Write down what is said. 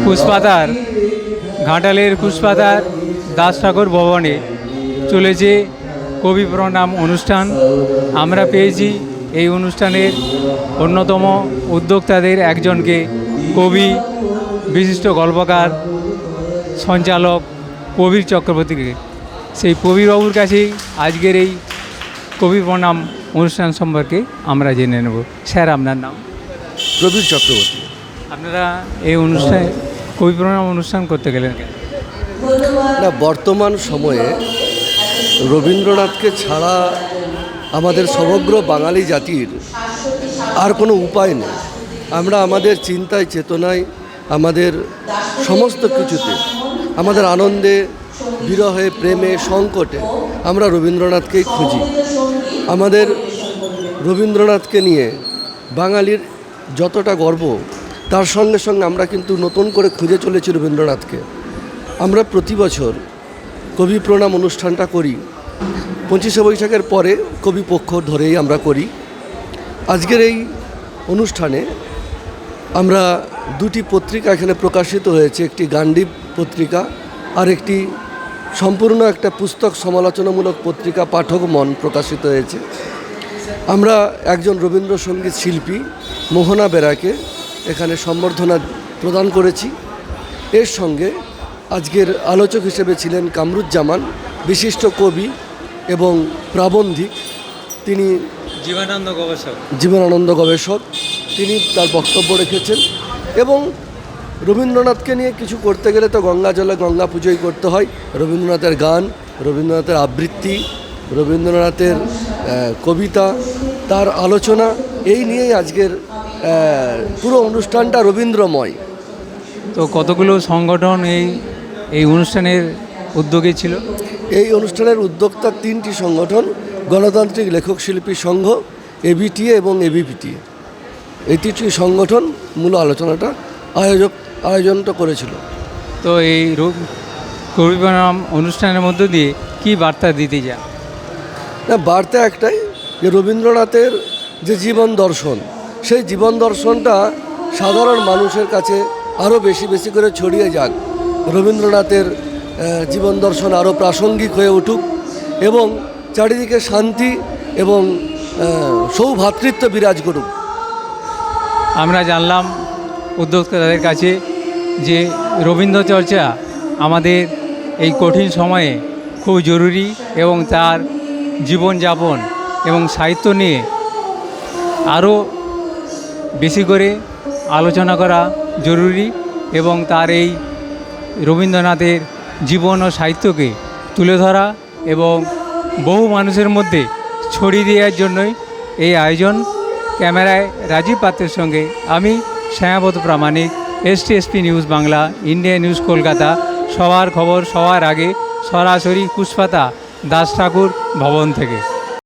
পুষ্পাতার ঘাটালের পুষ্পাতার দাস ঠাকুর ভবনে চলেছে কবি প্রণাম অনুষ্ঠান। আমরা পেয়েছি এই অনুষ্ঠানের অন্যতম উদ্যোক্তাদের একজনকে, কবি, বিশিষ্ট গল্পকার, সঞ্চালক প্রবীর চক্রবর্তীকে। সেই প্রবীরবাবুর কাছেই আজকের এই কবি প্রণাম অনুষ্ঠান সম্পর্কে আমরা জেনে নেব। স্যার, আপনার নাম? প্রবীর চক্রবর্তী। আপনারা এই অনুষ্ঠানে কবি প্রণাম অনুষ্ঠান করতে গেলেন কেন? না, বর্তমান সময়ে রবীন্দ্রনাথকে ছাড়া আমাদের সমগ্র বাঙালি জাতির আর কোনো উপায় নেই। আমরা আমাদের চিন্তায়, চেতনায়, আমাদের সমস্ত কিছুতে, আমাদের আনন্দে, বিরহে, প্রেমে, সংকটে আমরা রবীন্দ্রনাথকেই খুঁজি। আমাদের রবীন্দ্রনাথকে নিয়ে বাঙালির যতটা গর্ব, তার সঙ্গে সঙ্গে আমরা কিন্তু নতুন করে খুঁজে চলেছি রবীন্দ্রনাথকে। আমরা প্রতি বছর কবি প্রণাম অনুষ্ঠানটা করি। 25শে বৈশাখের পরে কবি পক্ষ ধরেই আমরা করি। আজকের এই অনুষ্ঠানে আমরা দুটি পত্রিকা এখানে প্রকাশিত হয়েছে, একটি গান্ডীব পত্রিকা আর একটি সম্পূর্ণ একটা পুস্তক সমালোচনামূলক পত্রিকা পাঠক মন প্রকাশিত হয়েছে। আমরা একজন রবীন্দ্রসঙ্গীত শিল্পী মোহনা বেরাকে এখানে সম্বর্ধনা প্রদান করেছি। এর সঙ্গে আজকের আলোচক হিসেবে ছিলেন কামরুজ্জামান, বিশিষ্ট কবি এবং প্রাবন্ধিক। তিনি জীবনানন্দ গবেষক। তিনি তার বক্তব্য রেখেছেন। এবং রবীন্দ্রনাথকে নিয়ে কিছু করতে গেলে তো গঙ্গা জলে গঙ্গা পুজোই করতে হয়। রবীন্দ্রনাথের গান, রবীন্দ্রনাথের আবৃত্তি, রবীন্দ্রনাথের কবিতা, তার আলোচনা, এই নিয়েই আজকের পুরো অনুষ্ঠানটা রবীন্দ্রময়। তো কতগুলো সংগঠন এই অনুষ্ঠানের উদ্যোগে ছিল? এই অনুষ্ঠানের উদ্যোক্তা 3টি সংগঠন: গণতান্ত্রিক লেখক শিল্পী সংঘ, এবিটিএ এবং এবিপিটিএ। এই 3টি সংগঠন মূল আলোচনাটা আয়োজনটা করেছিল। তো এই কবি প্রণাম অনুষ্ঠানের মধ্য দিয়ে কী বার্তা দিতে যায়? না, বার্তা একটাই, যে রবীন্দ্রনাথের যে জীবন দর্শন, সেই জীবন দর্শনটা সাধারণ মানুষের কাছে আরও বেশি বেশি করে ছড়িয়ে যাক। রবীন্দ্রনাথের জীবন দর্শন আরও প্রাসঙ্গিক হয়ে উঠুক এবং চারিদিকে শান্তি এবং সৌভ্রাতৃত্ব বিরাজ করুক। আমরা জানলাম উদ্যোক্তাদের কাছে যে রবীন্দ্রচর্চা আমাদের এই কঠিন সময়ে খুব জরুরি এবং তার জীবনযাপন এবং সাহিত্য নিয়ে আরও বেশি করে আলোচনা করা জরুরি এবং তার এই রবীন্দ্রনাথের জীবন ও সাহিত্যকে তুলে ধরা এবং বহু মানুষের মধ্যে ছড়িয়ে দেওয়ার জন্যই এই আয়োজন। ক্যামেরায় রাজীব পাত্রের সঙ্গে আমি শ্যামাপদ প্রামাণিক, STSP news Bangla, India news Kolkata. সবার খবর সবার আগে, সরাসরি পুষ্পাতা দাস ঠাকুর ভবন থেকে।